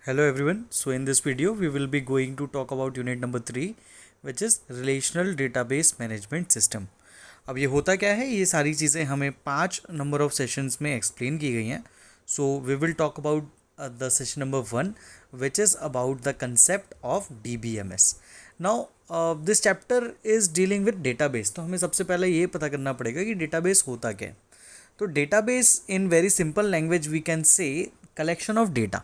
Hello everyone. So in this video we will be going to talk about unit number 3 which is relational database management system. अब ये होता क्या है, ये सारी चीज़ें हमें 5 नंबर ऑफ सेशंस में एक्सप्लेन की गई हैं. So we will talk about the session number 1 which is about the concept of DBMS. Now this chapter is dealing with database. तो हमें सबसे पहले ये पता करना पड़ेगा कि डेटाबेस होता क्या है. तो database in very simple language we can say collection of data.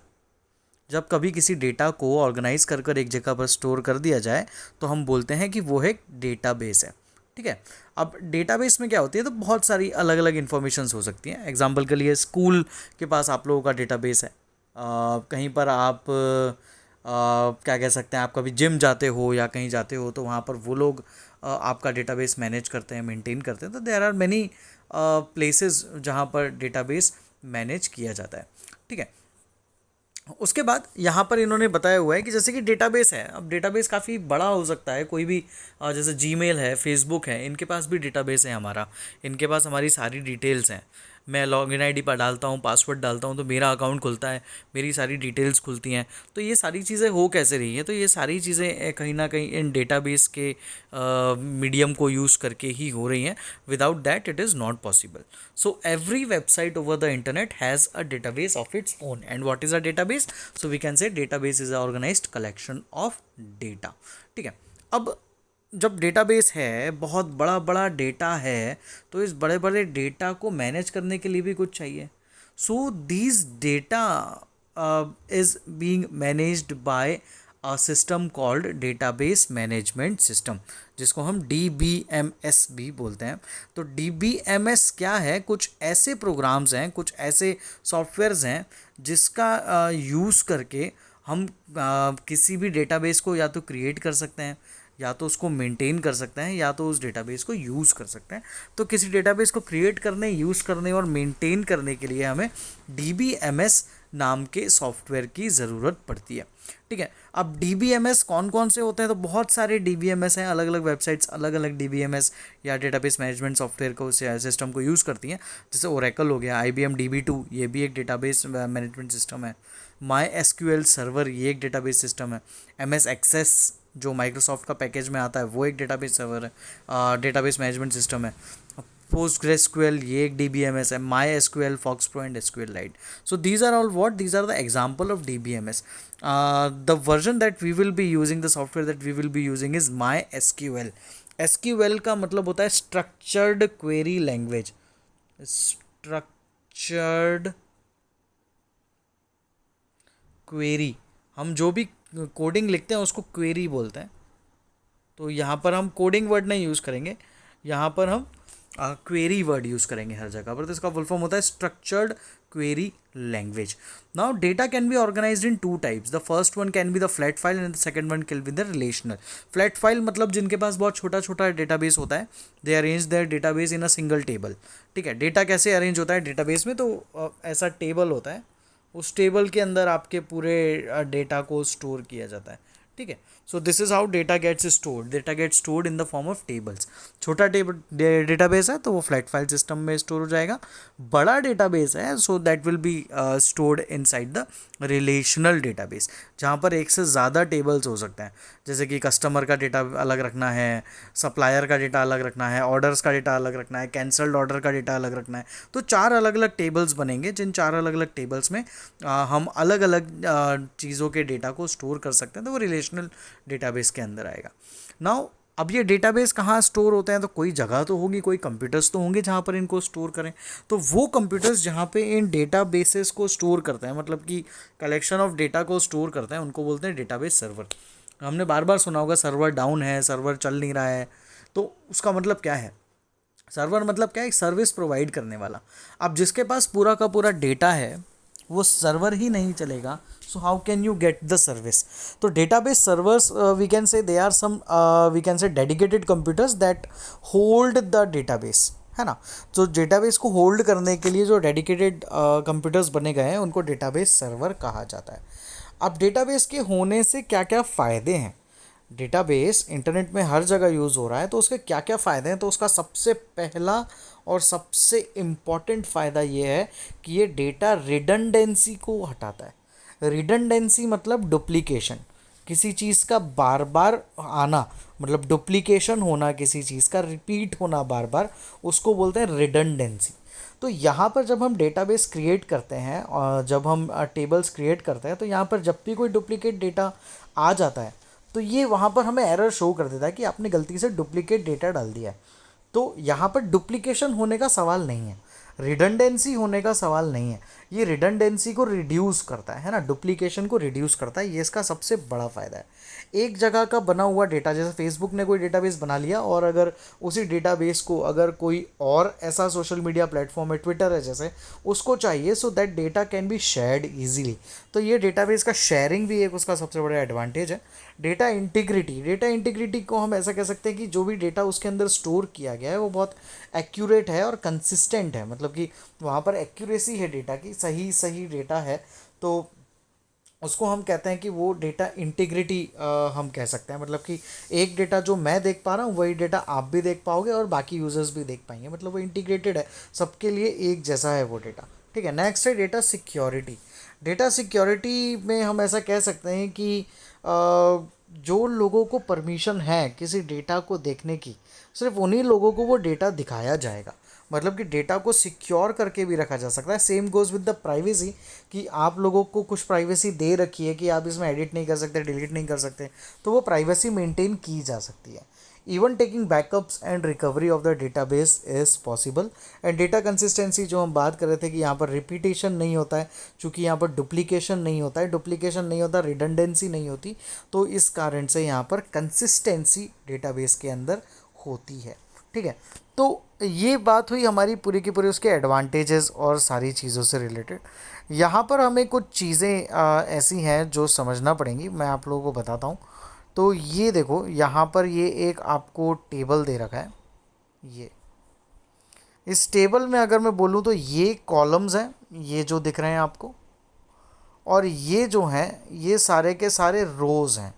जब कभी किसी डेटा को ऑर्गेनाइज कर कर एक जगह पर स्टोर कर दिया जाए तो हम बोलते हैं कि वो एक डेटाबेस है. ठीक है. अब डेटाबेस में क्या होती है, तो बहुत सारी अलग अलग इन्फॉर्मेशंस हो सकती हैं. एग्जांपल के लिए स्कूल के पास आप लोगों का डेटाबेस है. कहीं पर आप क्या कह सकते हैं, आप कभी जिम जाते हो या कहीं जाते हो तो वहाँ पर वो लोग आपका डेटाबेस मैनेज करते हैं, मेंटेन करते हैं. तो देयर आर मैनी प्लेसेस जहाँ पर डेटाबेस मैनेज किया जाता है. ठीक है. उसके बाद यहाँ पर इन्होंने बताया हुआ है कि जैसे कि डेटाबेस है. अब डेटाबेस काफ़ी बड़ा हो सकता है. कोई भी जैसे जीमेल है, फेसबुक है, इनके पास भी डेटाबेस है हमारा. इनके पास हमारी सारी डिटेल्स हैं. मैं लॉगिन आईडी पर डालता हूँ, पासवर्ड डालता हूँ तो मेरा अकाउंट खुलता है, मेरी सारी डिटेल्स खुलती हैं. तो ये सारी चीज़ें हो कैसे रही हैं, तो ये सारी चीज़ें कहीं ना कहीं इन डेटाबेस के मीडियम को यूज़ करके ही हो रही हैं. Without that it is not possible. So every website over the internet has a database of its own. And what is a database? So we can say database is an organized collection of data. ठीक है. अब जब database है, बहुत बड़ा बड़ा data है, तो इस बड़े बड़े डेटा को मैनेज करने के लिए भी कुछ चाहिए. So these data is being managed by a system called database management system, जिसको हम DBMS भी बोलते हैं. तो DBMS क्या है? कुछ ऐसे प्रोग्राम्स हैं, कुछ ऐसे सॉफ्टवेयर्स हैं जिसका यूज़ करके हम किसी भी डेटाबेस को या तो क्रिएट कर सकते हैं, या तो उसको मेंटेन कर सकते हैं, या तो उस डेटाबेस को यूज़ कर सकते हैं. तो किसी डेटाबेस को क्रिएट करने, यूज़ करने और मेंटेन करने के लिए हमें DBMS नाम के सॉफ्टवेयर की ज़रूरत पड़ती है. ठीक है. अब DBMS कौन कौन से होते हैं, तो बहुत सारे DBMS हैं. अलग अलग वेबसाइट्स अलग अलग DBMS या डेटाबेस मैनेजमेंट सॉफ्टवेयर को, सिस्टम को यूज़ करती हैं. जैसे ओरेकल हो गया, IBM DB2, ये भी एक डेटाबेस मैनेजमेंट सिस्टम है. MySQL सर्वर, ये एक डेटाबेस सिस्टम है. MS एक्सेस जो माइक्रोसॉफ्ट का पैकेज में आता है, वो एक डेटाबेस सर्वर है, डेटाबेस मैनेजमेंट सिस्टम है. PostgreSQL, ये एक DBMS है. MySQL, FoxPro and SQLite. So these are all what? These are the example of DBMS. The version that we will be using, the software that we will be using is MySQL. SQL का मतलब होता है Structured Query Language. Structured Query. हम जो भी coding लिखते हैं उसको क्वेरी बोलते हैं. तो यहाँ पर हम कोडिंग वर्ड नहीं यूज़ करेंगे, यहाँ पर हम क्वेरी वर्ड यूज़ करेंगे हर जगह पर. तो इसका फुल फॉर्म होता है structured query language. Now data can be organised in 2 types. The first one can be the flat file and the second one can be the relational. Flat file मतलब जिनके पास बहुत छोटा छोटा डेटाबेस होता है, they arrange their database in a single table. ठीक है. डेटा कैसे अरेंज होता है डेटाबेस में, तो ऐसा टेबल होता है, उस टेबल के अंदर आपके पूरे डेटा को स्टोर किया जाता है. ठीक है. So this is how data gets stored. Data gets stored in the form of tables. छोटा डेटाबेस है तो वो फ्लैट फाइल सिस्टम में स्टोर हो जाएगा. बड़ा डेटाबेस है so that will be stored inside the relational database, जहाँ पर एक से ज़्यादा टेबल्स हो सकते हैं. जैसे कि कस्टमर का डेटा अलग रखना है, सप्लायर का डेटा अलग रखना है, ऑर्डर्स का डेटा अलग रखना है, कैंसल्ड ऑर्डर का डेटा अलग रखना है. तो 4 अलग अलग टेबल्स बनेंगे, जिन 4 अलग अलग टेबल्स में हम अलग अलग चीज़ों के डेटा को स्टोर कर सकते हैं. तो वो रिलेशनल डेटाबेस के अंदर आएगा. नाउ अब ये डेटाबेस कहाँ स्टोर होते हैं, तो कोई जगह तो होगी, कोई कंप्यूटर्स तो होंगे जहाँ पर इनको स्टोर करें. तो वो कंप्यूटर्स जहाँ पे इन डेटाबेसेस को स्टोर करते हैं, मतलब कि कलेक्शन ऑफ डेटा को स्टोर करते हैं, उनको बोलते हैं डेटाबेस सर्वर. हमने बार बार सुना होगा सर्वर डाउन है, सर्वर चल नहीं रहा है. तो उसका मतलब क्या है? सर्वर मतलब क्या है? एक सर्विस प्रोवाइड करने वाला. अब जिसके पास पूरा का पूरा डेटा है, वो सर्वर ही नहीं चलेगा, so how can you get the service? तो database servers we can say they are some we can say dedicated computers that hold the database, है ना. तो डेटाबेस को होल्ड करने के लिए जो डेडिकेटेड कंप्यूटर्स बने गए हैं उनको डेटाबेस सर्वर कहा जाता है. अब डेटाबेस के होने से क्या क्या फ़ायदे हैं? डेटाबेस इंटरनेट में हर जगह यूज़ हो रहा है, तो उसके क्या क्या फ़ायदे हैं? तो उसका सबसे पहला और सबसे इम्पॉर्टेंट फ़ायदा ये है कि ये डेटा रिडंडेंसी को हटाता है. रिडंडेंसी मतलब डुप्लीकेशन, किसी चीज़ का बार बार आना, मतलब डुप्लीकेशन होना, किसी चीज़ का रिपीट होना बार बार, उसको बोलते हैं रिडंडेंसी। तो यहाँ पर जब हम डेटाबेस क्रिएट करते हैं और जब हम टेबल्स क्रिएट करते हैं, तो यहाँ पर जब भी कोई डुप्लीकेट डेटा आ जाता है तो ये वहाँ पर हमें एरर शो कर देता है कि आपने गलती से डुप्लीकेट डेटा डाल दिया है। तो यहाँ पर डुप्लीकेशन होने का सवाल नहीं है, रिडंडेंसी होने का सवाल नहीं है। ये रिडंडेंसी को रिड्यूस करता है ना, डुप्लीकेशन को रिड्यूस करता है, ये इसका सबसे बड़ा फ़ायदा है। एक जगह का बना हुआ डेटा, जैसे फेसबुक ने कोई डेटाबेस बना लिया और अगर उसी डेटाबेस को अगर कोई और ऐसा सोशल मीडिया प्लेटफॉर्म है, ट्विटर है जैसे, उसको चाहिए, so that data can be shared easily. तो ये डेटाबेस का शेयरिंग भी एक उसका सबसे बड़ा एडवांटेज है। डेटा इंटीग्रिटी को हम ऐसा कह सकते हैं कि जो भी डेटा उसके अंदर स्टोर किया गया है वो बहुत एक्यूरेट है और कंसिस्टेंट है, मतलब कि वहाँ पर एक्यूरेसी है डेटा की, सही सही डेटा है। तो उसको हम कहते हैं कि वो डेटा इंटीग्रिटी हम कह सकते हैं, मतलब कि एक डेटा जो मैं देख पा रहा हूँ वही डेटा आप भी देख पाओगे और बाकी यूजर्स भी देख पाएंगे, मतलब वो इंटीग्रेटेड है, सबके लिए एक जैसा है वो डेटा। ठीक है, नेक्स्ट है डेटा सिक्योरिटी। डेटा सिक्योरिटी में हम ऐसा कह सकते हैं कि जो लोगों को परमिशन है किसी डेटा को देखने की, सिर्फ उन्हीं लोगों को वो डेटा दिखाया जाएगा, मतलब कि डेटा को सिक्योर करके भी रखा जा सकता है। Same goes with the privacy, कि आप लोगों को कुछ प्राइवेसी दे रखी है कि आप इसमें एडिट नहीं कर सकते, डिलीट नहीं कर सकते, तो वो प्राइवेसी मेंटेन की जा सकती है। Even taking backups and recovery of the database is possible. And data consistency जो हम बात कर रहे थे कि यहाँ पर रिपीटेशन नहीं होता है, चूँकि यहाँ पर डुप्लीकेशन नहीं होता है, डुप्लीकेशन नहीं होता, रिडंडेंसी नहीं होती, तो इस कारण से यहाँ पर कंसिस्टेंसी डेटाबेस के अंदर होती है। ठीक है, तो ये बात हुई हमारी पूरी की पूरी उसके एडवांटेजेस और सारी चीज़ों से रिलेटेड। यहाँ पर हमें कुछ चीज़ें ऐसी हैं जो समझना पड़ेंगी, मैं आप लोगों को बताता हूँ। तो ये देखो, यहाँ पर ये एक आपको टेबल दे रखा है। ये इस टेबल में अगर मैं बोलूँ तो ये कॉलम्स हैं, ये जो दिख रहे हैं आपको, और ये जो हैं ये सारे के सारे रोज़ हैं।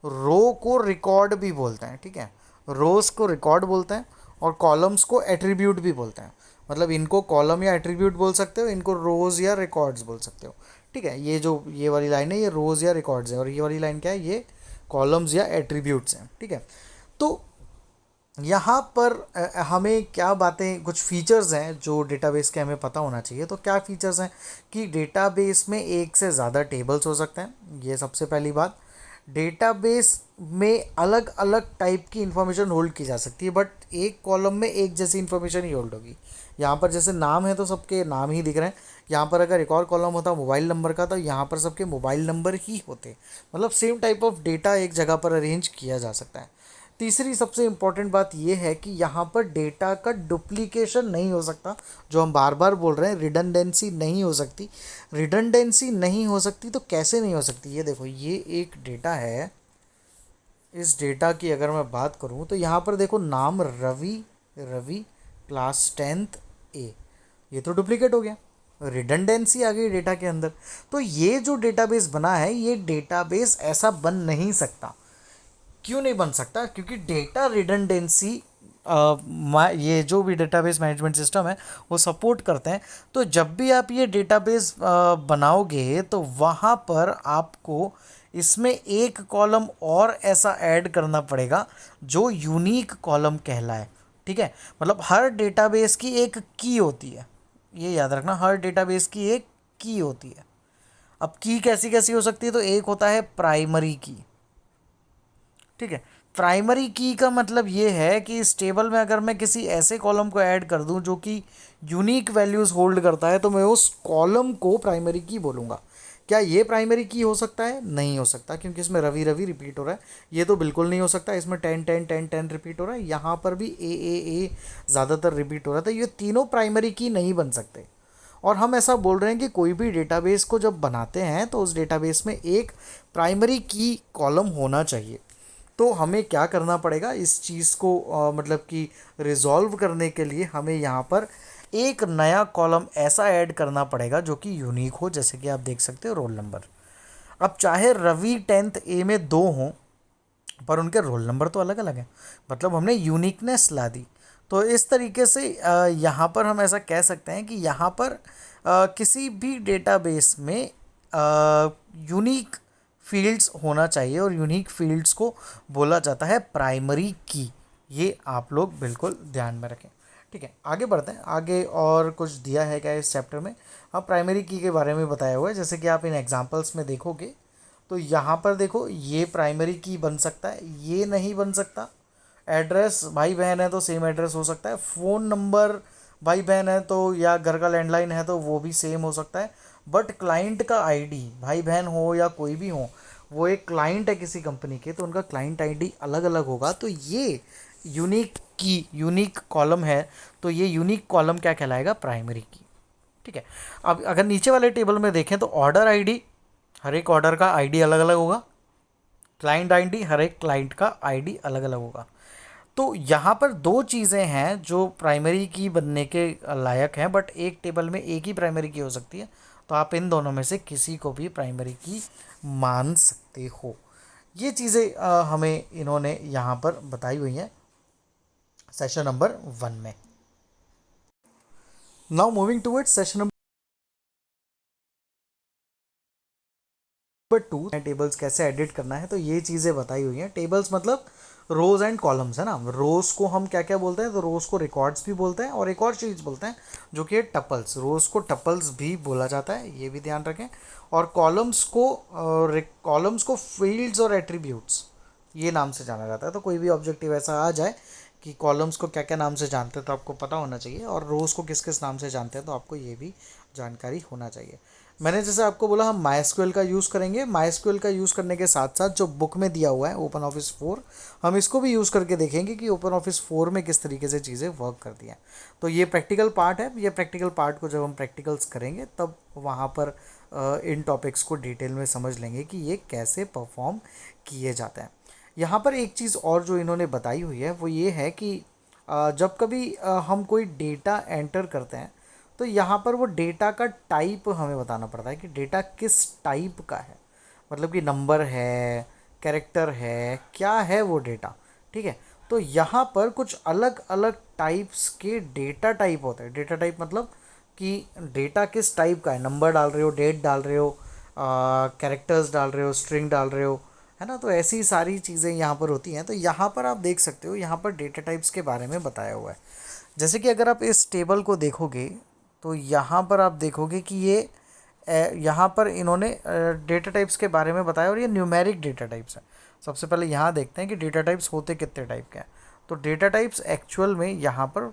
रो को रिकॉर्ड भी बोलते हैं, ठीक है, रोज़ को रिकॉर्ड बोलते हैं और कॉलम्स को एट्रीब्यूट भी बोलते हैं। मतलब इनको कॉलम या एट्रीब्यूट बोल सकते हो, इनको रोज़ या रिकॉर्ड्स बोल सकते हो। ठीक है, ये जो ये वाली लाइन है ये रोज़ या रिकॉर्ड्स है, और ये वाली लाइन क्या है, ये कॉलम्स या एट्रीब्यूट्स हैं। ठीक है, तो यहाँ पर हमें क्या बातें, कुछ फीचर्स हैं जो डेटाबेस के हमें पता होना चाहिए। तो क्या फीचर्स हैं कि डेटाबेस में एक से ज़्यादा टेबल्स हो सकते हैं, ये सबसे पहली बात। डेटाबेस में अलग अलग टाइप की इन्फॉर्मेशन होल्ड की जा सकती है, बट एक कॉलम में एक जैसी इन्फॉर्मेशन ही होल्ड होगी। यहाँ पर जैसे नाम है तो सबके नाम ही दिख रहे हैं, यहाँ पर अगर एक और कॉलम होता मोबाइल नंबर का तो यहाँ पर सबके मोबाइल नंबर ही होते, मतलब सेम टाइप ऑफ डेटा एक जगह पर अरेंज किया जा सकता है। तीसरी सबसे इम्पॉर्टेंट बात यह है कि यहाँ पर डेटा का डुप्लीकेशन नहीं हो सकता, जो हम बार बार बोल रहे हैं, रिडंडेंसी नहीं हो सकती। रिडंडेंसी नहीं हो सकती तो कैसे नहीं हो सकती, ये देखो, ये एक डेटा है, इस डेटा की अगर मैं बात करूँ तो यहाँ पर देखो नाम रवि क्लास 10th A, ये तो डुप्लीकेट हो गया, रिडंडेंसी आ गई डेटा के अंदर। तो ये जो डेटाबेस बना है ये डेटाबेस ऐसा बन नहीं सकता। क्यों नहीं बन सकता, क्योंकि डेटा रिडंडेंसी ये जो भी डेटाबेस मैनेजमेंट सिस्टम है वो सपोर्ट करते हैं। तो जब भी आप ये डेटाबेस बनाओगे तो वहाँ पर आपको इसमें एक कॉलम और ऐसा ऐड करना पड़ेगा जो यूनिक कॉलम कहलाए। ठीक है, मतलब हर डेटाबेस की एक की होती है, ये याद रखना, हर डेटाबेस की एक की होती है। अब की कैसी कैसी हो सकती है, तो एक होता है प्राइमरी की। ठीक है, प्राइमरी की का मतलब ये है कि इस टेबल में अगर मैं किसी ऐसे कॉलम को ऐड कर दूं जो कि यूनिक वैल्यूज़ होल्ड करता है तो मैं उस कॉलम को प्राइमरी की बोलूँगा। क्या ये प्राइमरी की हो सकता है? नहीं हो सकता, क्योंकि इसमें रवि रिपीट हो रहा है, ये तो बिल्कुल नहीं हो सकता। इसमें 10 रिपीट हो रहा है, यहाँ पर भी ए ज़्यादातर रिपीट हो रहा था, ये तीनों प्राइमरी की नहीं बन सकते। और हम ऐसा बोल रहे हैं कि कोई भी डेटाबेस को जब बनाते हैं तो उस डेटाबेस में एक प्राइमरी की कॉलम होना चाहिए। तो हमें क्या करना पड़ेगा, इस चीज़ को मतलब कि रिजॉल्व करने के लिए हमें यहाँ पर एक नया कॉलम ऐसा ऐड करना पड़ेगा जो कि यूनिक हो, जैसे कि आप देख सकते हो रोल नंबर। अब चाहे रवि 10th A में 2 हों पर उनके रोल नंबर तो अलग अलग हैं, मतलब हमने यूनिकनेस ला दी। तो इस तरीके से यहाँ पर हम ऐसा कह सकते हैं कि यहाँ पर किसी भी डेटाबेस में यूनिक फील्ड्स होना चाहिए और यूनिक फील्ड्स को बोला जाता है प्राइमरी की। ये आप लोग बिल्कुल ध्यान में रखें। ठीक है, आगे बढ़ते हैं। आगे और कुछ दिया है क्या इस चैप्टर में? हाँ, प्राइमरी की के बारे में बताया हुआ है। जैसे कि आप इन एग्जांपल्स में देखोगे तो यहाँ पर देखो, ये प्राइमरी की बन सकता है, ये नहीं बन सकता। एड्रेस भाई बहन है तो सेम एड्रेस हो सकता है। फ़ोन नंबर भाई बहन है तो, या घर का लैंडलाइन है तो वो भी सेम हो सकता है। बट क्लाइंट का आईडी, भाई बहन हो या कोई भी हो, वो एक क्लाइंट है किसी कंपनी के, तो उनका क्लाइंट आईडी अलग अलग होगा। तो ये यूनिक की, यूनिक कॉलम है, तो ये यूनिक कॉलम क्या कहलाएगा? प्राइमरी की। ठीक है। अब अगर नीचे वाले टेबल में देखें तो ऑर्डर आईडी, हर एक ऑर्डर का आईडी अलग अलग होगा। क्लाइंट आईडी, हर एक क्लाइंट का आईडी अलग अलग होगा। तो यहाँ पर दो चीज़ें हैं जो प्राइमरी की बनने के लायक हैं, बट एक टेबल में एक ही प्राइमरी की हो सकती है। तो आप इन दोनों में से किसी को भी प्राइमरी की मान सकते हो। ये चीज़ें हमें इन्होंने यहाँ पर बताई हुई हैं सेशन नंबर 1 में। Now moving towards session number 2, tables कैसे एडिट करना है, तो ये चीज़ें बताई हुई हैं। टेबल्स मतलब रोज एंड कॉलम्स है ना। रोज को हम क्या क्या बोलते हैं? तो रोज को रिकॉर्ड्स भी बोलते हैं, और एक और चीज़ बोलते हैं जो कि है टपल्स। रोज को टपल्स भी बोला जाता है, ये भी ध्यान रखें। और कॉलम्स को फील्ड्स और एट्रीब्यूट्स, ये नाम से जाना जाता है। तो कोई भी ऑब्जेक्टिव ऐसा आ जाए कि कॉलम्स को क्या क्या नाम से जानते हैं तो आपको पता होना चाहिए, और रोज को किस किस नाम से जानते हैं तो आपको ये भी जानकारी होना चाहिए। मैंने जैसे आपको बोला, हम माइस्क्यूएल का यूज़ करेंगे। माइस्क्यूएल का यूज़ करने के साथ साथ जो बुक में दिया हुआ है ओपन ऑफिस 4, हम इसको भी यूज़ करके देखेंगे कि ओपन ऑफिस 4 में किस तरीके से चीज़ें वर्क करती हैं। तो ये प्रैक्टिकल पार्ट है। ये प्रैक्टिकल पार्ट को जब हम प्रैक्टिकल्स करेंगे तब वहाँ पर इन टॉपिक्स को डिटेल में समझ लेंगे कि ये कैसे परफॉर्म किए जाते हैं। यहाँ पर एक चीज़ और जो इन्होंने बताई हुई है वो ये है कि जब कभी हम कोई डेटा एंटर करते हैं तो यहाँ पर वो डेटा का टाइप हमें बताना पड़ता है कि डेटा किस टाइप का है। मतलब कि नंबर है, कैरेक्टर है, क्या है वो डेटा। ठीक है। तो यहाँ पर कुछ अलग अलग टाइप्स के डेटा टाइप होते हैं। डेटा टाइप मतलब कि डेटा किस टाइप का है। नंबर डाल रहे हो, डेट डाल रहे हो, कैरेक्टर्स डाल रहे हो, स्ट्रिंग डाल रहे हो, है ना। तो ऐसी सारी चीज़ें यहाँ पर होती हैं। तो यहाँ पर आप देख सकते हो, यहाँ पर डेटा टाइप्स के बारे में बताया हुआ है। जैसे कि अगर आप इस टेबल को देखोगे तो यहाँ पर आप देखोगे कि ये यहाँ पर इन्होंने डेटा टाइप्स के बारे में बताया, और ये न्यूमेरिक डेटा टाइप्स है। सबसे पहले यहाँ देखते हैं कि डेटा टाइप्स होते कितने टाइप के हैं। तो डेटा टाइप्स एक्चुअल में यहाँ पर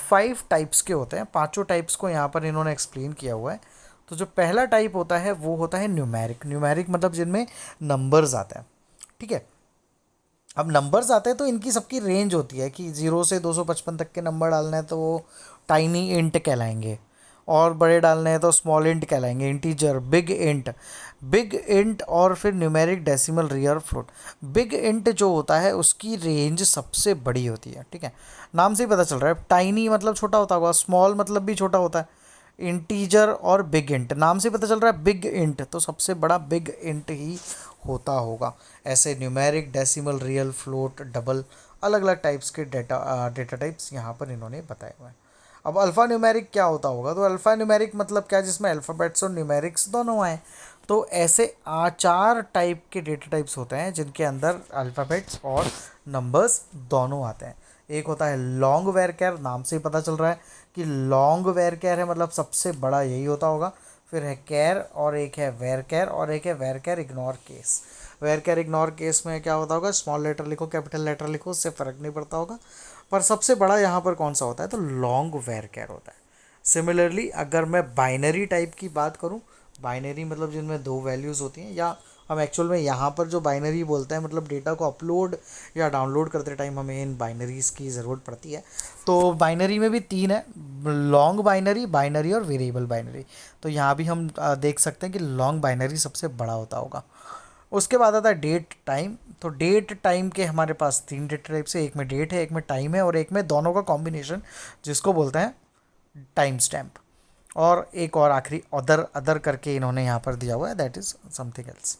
5 टाइप्स के होते हैं। पांचों टाइप्स को यहाँ पर इन्होंने एक्सप्लेन किया हुआ है। तो जो पहला टाइप होता है वो होता है न्यूमेरिक। न्यूमेरिक मतलब जिनमें नंबर्स आते हैं। ठीक है। अब नंबर्स आते हैं तो इनकी सबकी रेंज होती है कि 0 से 255 तक के नंबर डालना है तो वो टाइनी इंट कहलाएंगे, और बड़े डालने हैं तो स्मॉल इंट कहलाएंगे, इंटीजर, बिग इंट और फिर numeric, decimal, real, float. Big int जो होता है उसकी रेंज सबसे बड़ी होती है। ठीक है, नाम से ही पता चल रहा है। टाइनी मतलब छोटा होता होगा, स्मॉल मतलब भी छोटा होता है, इंटीजर और बिग इंट, नाम से पता चल रहा है बिग इंट, तो सबसे बड़ा बिग इंट ही होता होगा। ऐसे numeric, decimal, real, float, double, अलग अलग टाइप्स के डेटा टाइप्स यहाँ पर इन्होंने बताए हुए हैं। अब अल्फ़ा न्यूमेरिक क्या होता होगा? तो अल्फ़ा न्यूमेरिक मतलब क्या, जिसमें अल्फ़ाबेट्स और न्यूमेरिक्स दोनों आए। तो ऐसे 4 टाइप के डेटा टाइप्स होते हैं जिनके अंदर अल्फ़ाबेट्स और नंबर्स दोनों आते हैं। एक होता है लॉन्ग वेरकैर, नाम से ही पता चल रहा है कि लॉन्ग वेरकैर है, मतलब सबसे बड़ा यही होता होगा। फिर है कैर, और एक है वेरकैर, और एक है वेरकैर इग्नोर केस। वेरकैर इग्नोर केस में क्या होता होगा? स्मॉल लेटर लिखो, कैपिटल लेटर लिखो, उससे फ़र्क नहीं पड़ता होगा। पर सबसे बड़ा यहाँ पर कौन सा होता है? तो लॉन्ग वेरकैर होता है। सिमिलरली अगर मैं बाइनरी टाइप की बात करूँ, बाइनरी मतलब जिनमें 2 वैल्यूज़ होती हैं, या हम एक्चुअल में यहाँ पर जो बाइनरी बोलते हैं मतलब डेटा को अपलोड या डाउनलोड करते टाइम हमें इन बाइनरीज की ज़रूरत पड़ती है। तो बाइनरी में भी 3 है, लॉन्ग बाइनरी, बाइनरी और वेरिएबल बाइनरी। तो यहाँ भी हम देख सकते हैं कि लॉन्ग बाइनरी सबसे बड़ा होता होगा। उसके बाद आता है डेट टाइम। तो डेट टाइम के हमारे पास 3 डेटा टाइप्स है। एक में डेट है, एक में टाइम है, और एक में दोनों का कॉम्बिनेशन जिसको बोलते हैं टाइम स्टैम्प। और एक और आखिरी अदर, अदर करके इन्होंने यहाँ पर दिया हुआ है, दैट इज़ समथिंग एल्स।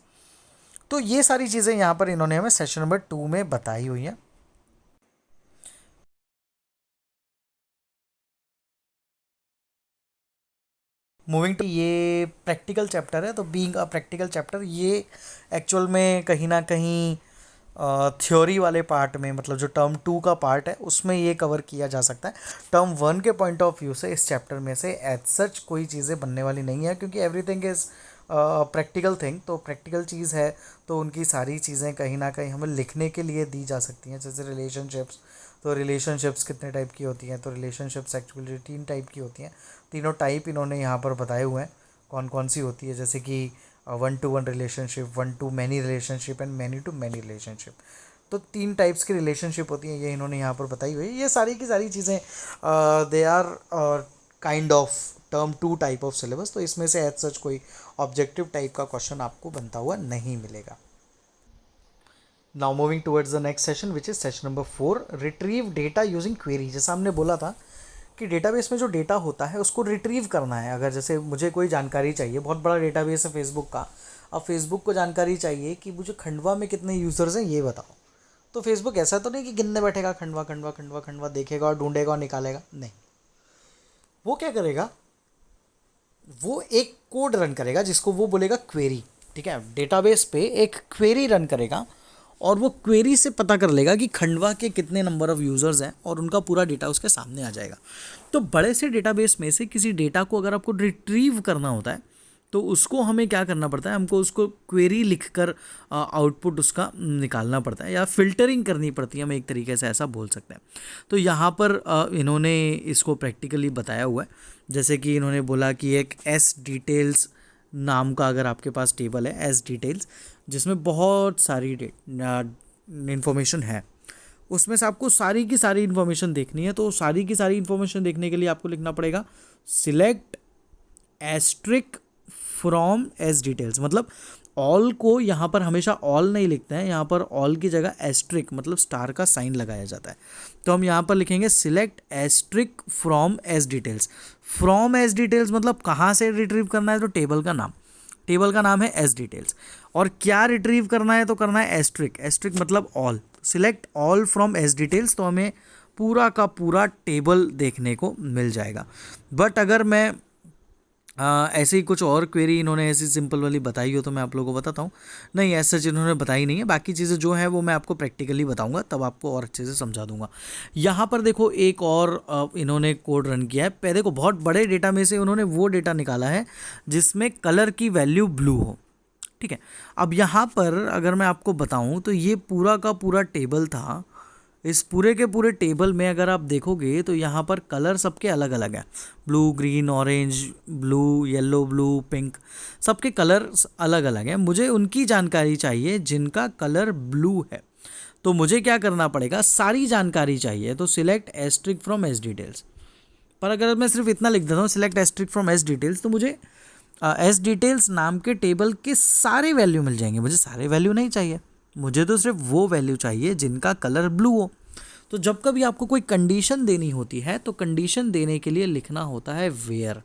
तो ये सारी चीज़ें यहाँ पर इन्होंने हमें सेशन नंबर 2 में बताई हुई हैं। मूविंग टू, ये प्रैक्टिकल चैप्टर है, तो बीइंग अ प्रैक्टिकल चैप्टर ये एक्चुअल में कहीं ना कहीं थ्योरी वाले पार्ट में, मतलब जो टर्म 2 का पार्ट है उसमें ये कवर किया जा सकता है। टर्म 1 के पॉइंट ऑफ व्यू से इस चैप्टर में से एज सच कोई चीज़ें बनने वाली नहीं है, क्योंकि एवरीथिंग इज़ प्रैक्टिकल थिंग। तो प्रैक्टिकल चीज़ है तो उनकी सारी चीज़ें कहीं ना कहीं हमें लिखने के लिए दी जा सकती हैं। जैसे रिलेशनशिप्स, तो रिलेशनशिप्स कितने टाइप की होती हैं, तो रिलेशनशिप्स एक्चुअली 3 टाइप की होती हैं। तीनों टाइप इन्होंने यहाँ पर बताए हुए हैं कौन कौन सी होती है, जैसे कि 1-to-1 relationship, 1-to-many relationship and many to many relationship. तो 3 टाइप्स की रिलेशनशिप होती हैं, ये इन्होंने यहाँ पर बताई हुई है। ये सारी की सारी चीज़ें they are kind of term 2 type of syllabus, तो इसमें से एज सच कोई ऑब्जेक्टिव टाइप का क्वेश्चन आपको बनता हुआ नहीं मिलेगा। Now moving towards the next session which is session number 4, retrieve data using query. जैसा हमने बोला था कि डेटाबेस में जो डेटा होता है उसको रिट्रीव करना है। अगर जैसे मुझे कोई जानकारी चाहिए, बहुत बड़ा डेटाबेस है फेसबुक का, अब फेसबुक को जानकारी चाहिए कि मुझे खंडवा में कितने यूज़र्स हैं ये बताओ, तो फेसबुक ऐसा तो नहीं कि गिनने बैठेगा खंडवा खंडवा खंडवा खंडवा, देखेगा और ढूंढेगा और निकालेगा, नहीं। वो क्या करेगा, वो एक कोड रन करेगा जिसको वो बोलेगा क्वेरी। ठीक है, डेटाबेस पे एक क्वेरी रन करेगा और वो क्वेरी से पता कर लेगा कि खंडवा के कितने नंबर ऑफ़ यूज़र्स हैं और उनका पूरा डेटा उसके सामने आ जाएगा। तो बड़े से डेटाबेस में से किसी डेटा को अगर आपको रिट्रीव करना होता है तो उसको हमें क्या करना पड़ता है, हमको उसको क्वेरी लिखकर आउटपुट उसका निकालना पड़ता है, या फिल्टरिंग करनी पड़ती है, हम एक तरीके से ऐसा बोल सकते हैं। तो यहाँ पर इन्होंने इसको प्रैक्टिकली बताया हुआ है। जैसे कि इन्होंने बोला कि एक एस डिटेल्स नाम का अगर आपके पास टेबल है, एस डिटेल्स, जिसमें बहुत सारी इन्फॉर्मेशन है, उसमें से आपको सारी की सारी इन्फॉर्मेशन देखनी है। तो सारी की सारी इन्फॉर्मेशन देखने के लिए आपको लिखना पड़ेगा select asterisk from S details. मतलब ऑल को यहाँ पर हमेशा ऑल नहीं लिखते हैं, यहाँ पर ऑल की जगह एस्ट्रिक मतलब स्टार का साइन लगाया जाता है। तो हम यहाँ पर लिखेंगे select asterisk from S details. From S details मतलब कहाँ से रिट्रीव करना है, तो टेबल का नाम, टेबल का नाम है एस डिटेल्स। और क्या रिट्रीव करना है, तो करना है एस्ट्रिक, एस्ट्रिक मतलब all. Select all from S details, तो हमें पूरा का पूरा टेबल देखने को मिल जाएगा। बट अगर मैं ऐसे ही कुछ और क्वेरी इन्होंने ऐसी सिंपल वाली बताई हो तो मैं आप लोगों को बताता हूँ। नहीं, ऐसा इन्होंने बताई नहीं है। बाकी चीज़ें जो हैं वो मैं आपको प्रैक्टिकली बताऊँगा, तब आपको और अच्छे से समझा दूंगा। यहाँ पर देखो एक और इन्होंने कोड रन किया है। पहले देखो बहुत बड़े डेटा में से उन्होंने वो डेटा निकाला है जिसमें कलर की वैल्यू ब्लू हो। ठीक है, अब यहाँ पर अगर मैं आपको बताऊँ तो ये पूरा का पूरा टेबल था। इस पूरे के पूरे टेबल में अगर आप देखोगे तो यहाँ पर कलर सबके अलग अलग हैं, blue, green, orange, blue, yellow, blue, pink, सबके कलर अलग अलग हैं। मुझे उनकी जानकारी चाहिए जिनका कलर ब्लू है। तो मुझे क्या करना पड़ेगा, सारी जानकारी चाहिए, तो select asterisk from S details. पर अगर मैं सिर्फ इतना लिख देता हूँ select asterisk from S details, तो मुझे एस डिटेल्स नाम के टेबल के सारे वैल्यू मिल जाएंगे। मुझे सारे वैल्यू नहीं चाहिए, मुझे तो सिर्फ वो वैल्यू चाहिए जिनका कलर ब्लू हो। तो जब कभी आपको कोई कंडीशन देनी होती है तो कंडीशन देने के लिए लिखना होता है वेयर।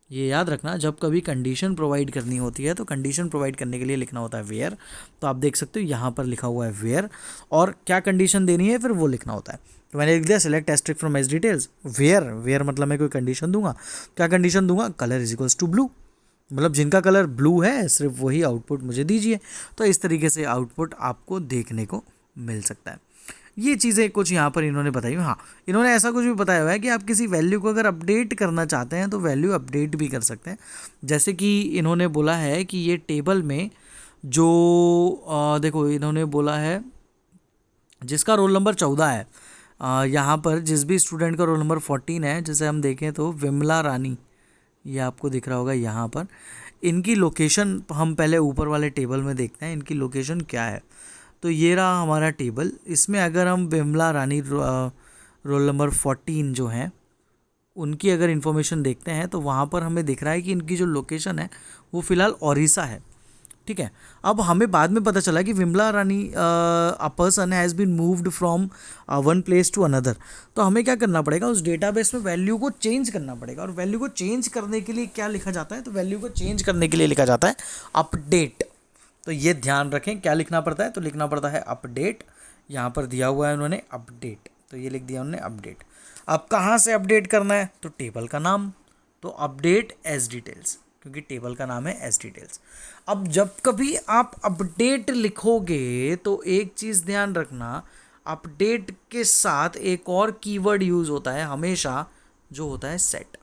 ये याद रखना, जब कभी कंडीशन प्रोवाइड करनी होती है तो कंडीशन प्रोवाइड करने के लिए लिखना होता है वेयर। तो आप देख सकते हो यहाँ पर लिखा हुआ है वेयर, और क्या कंडीशन देनी है फिर वो लिखना होता है। तो मैंने लिख दिया select asterisk from S details where. Where मतलब मैं कोई कंडीशन दूंगा, क्या कंडीशन दूंगा, colour is equals to blue, मतलब जिनका कलर ब्लू है सिर्फ वही आउटपुट मुझे दीजिए। तो इस तरीके से आउटपुट आपको देखने को मिल सकता है। ये चीज़ें कुछ यहाँ पर इन्होंने बताई। हाँ, इन्होंने ऐसा कुछ भी बताया हुआ है कि आप किसी वैल्यू को अगर अपडेट करना चाहते हैं तो वैल्यू अपडेट भी कर सकते हैं। जैसे कि इन्होंने बोला है कि ये टेबल में जो देखो इन्होंने बोला है जिसका रोल नंबर 14 है, यहाँ पर जिस भी स्टूडेंट का रोल नंबर 14 है, जैसे हम देखें तो विमला रानी, ये आपको दिख रहा होगा यहाँ पर, इनकी लोकेशन हम पहले ऊपर वाले टेबल में देखते हैं इनकी लोकेशन क्या है। तो ये रहा हमारा टेबल। इसमें अगर हम विमला रानी रोल नंबर 14 जो हैं उनकी अगर इन्फॉर्मेशन देखते हैं तो वहाँ पर हमें दिख रहा है कि इनकी जो लोकेशन है वो फ़िलहाल ओडिशा है। ठीक है, अब हमें बाद में पता चला कि Vimla Rani a person has been moved from one place to another. तो हमें क्या करना पड़ेगा, उस डेटाबेस में वैल्यू को चेंज करना पड़ेगा। और वैल्यू को चेंज करने के लिए क्या लिखा जाता है, तो वैल्यू को चेंज करने के लिए लिखा जाता है अपडेट। तो ये ध्यान रखें क्या लिखना पड़ता है, तो लिखना पड़ता है अपडेट। यहाँ पर दिया हुआ है उन्होंने अपडेट, तो ये लिख दिया उन्होंने अपडेट। अब कहाँ से अपडेट करना है, तो टेबल का नाम, तो अपडेट एज डिटेल्स, क्योंकि टेबल का नाम है एज डिटेल्स। अब जब कभी आप अपडेट लिखोगे तो एक चीज़ ध्यान रखना, अपडेट के साथ एक और कीवर्ड यूज़ होता है हमेशा, जो होता है सेट।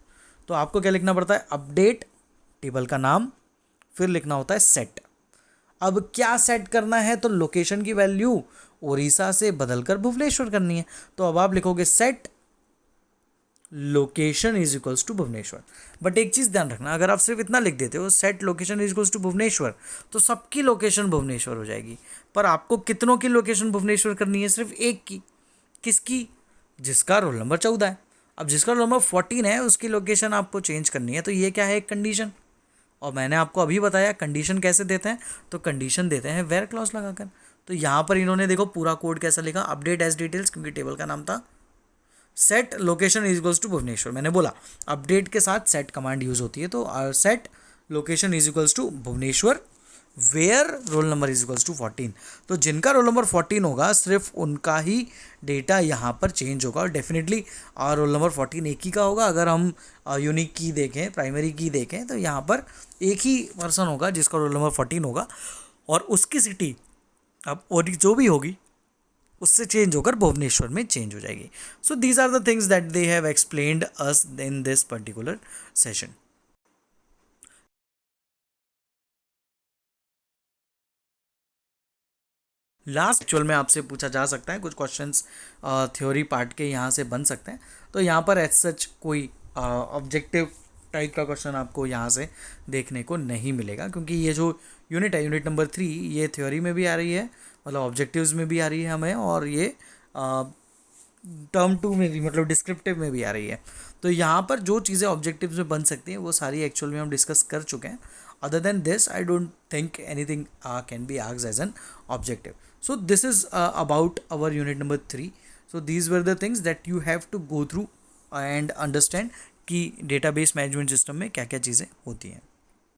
तो आपको क्या लिखना पड़ता है, अपडेट टेबल का नाम, फिर लिखना होता है सेट। अब क्या सेट करना है, तो लोकेशन की वैल्यू उड़ीसा से बदलकर भुवनेश्वर करनी है। तो अब आप लिखोगे set location is equals to Bhubaneswar. But एक चीज़ ध्यान रखना, अगर आप सिर्फ इतना लिख देते हो set location is equals to Bhubaneswar, तो सबकी लोकेशन भुवनेश्वर हो जाएगी। पर आपको कितनों की लोकेशन भुवनेश्वर करनी है, सिर्फ एक की। किसकी, जिसका रोल नंबर 14 है। अब जिसका रोल नंबर 14 है उसकी लोकेशन आपको चेंज करनी है, तो ये क्या है, एक कंडीशन। और मैंने आपको अभी बताया कंडीशन कैसे देते हैं, तो कंडीशन देते हैं वेयर क्लॉज लगाकर। तो यहाँ पर इन्होंने देखो पूरा कोड कैसा लिखा, अपडेट एज डिटेल्स, क्योंकि टेबल का नाम था set location is equals to Bhubaneswar. मैंने बोला अपडेट के साथ सेट कमांड यूज होती है, तो set location is equals to Bhubaneswar where roll number is equals to 14। तो जिनका रोल नंबर 14 होगा सिर्फ उनका ही डेटा यहाँ पर चेंज होगा। और डेफिनेटली रोल नंबर 14 एक ही का होगा। अगर हम यूनिक की देखें, प्राइमरी की देखें, तो यहाँ पर एक ही पर्सन होगा जिसका रोल नंबर 14 होगा, और उसकी सिटी अब और जो भी होगी उससे चेंज होकर भुवनेश्वर में चेंज हो जाएगी। So these are the things that they have explained us in this particular session. Last actual में आपसे पूछा जा सकता है, कुछ क्वेश्चंस थ्योरी पार्ट के यहाँ से बन सकते हैं। तो यहाँ पर एज सच कोई ऑब्जेक्टिव टाइप का क्वेश्चन आपको यहाँ से देखने को नहीं मिलेगा, क्योंकि ये जो यूनिट है, यूनिट नंबर 3, ये थ्योरी में भी आ रही है, मतलब ऑब्जेक्टिव्स में भी आ रही है हमें, और ये टर्म 2 में भी, मतलब डिस्क्रिप्टिव में भी आ रही है। तो यहाँ पर जो चीज़ें ऑब्जेक्टिव्स में बन सकती हैं वो सारी एक्चुअल में हम डिस्कस कर चुके हैं। Other than this I don't think anything can be asked as an objective. So this is about our unit number 3. So these were the things that you have to go through and understand कि database management system में क्या क्या चीज़ें होती हैं।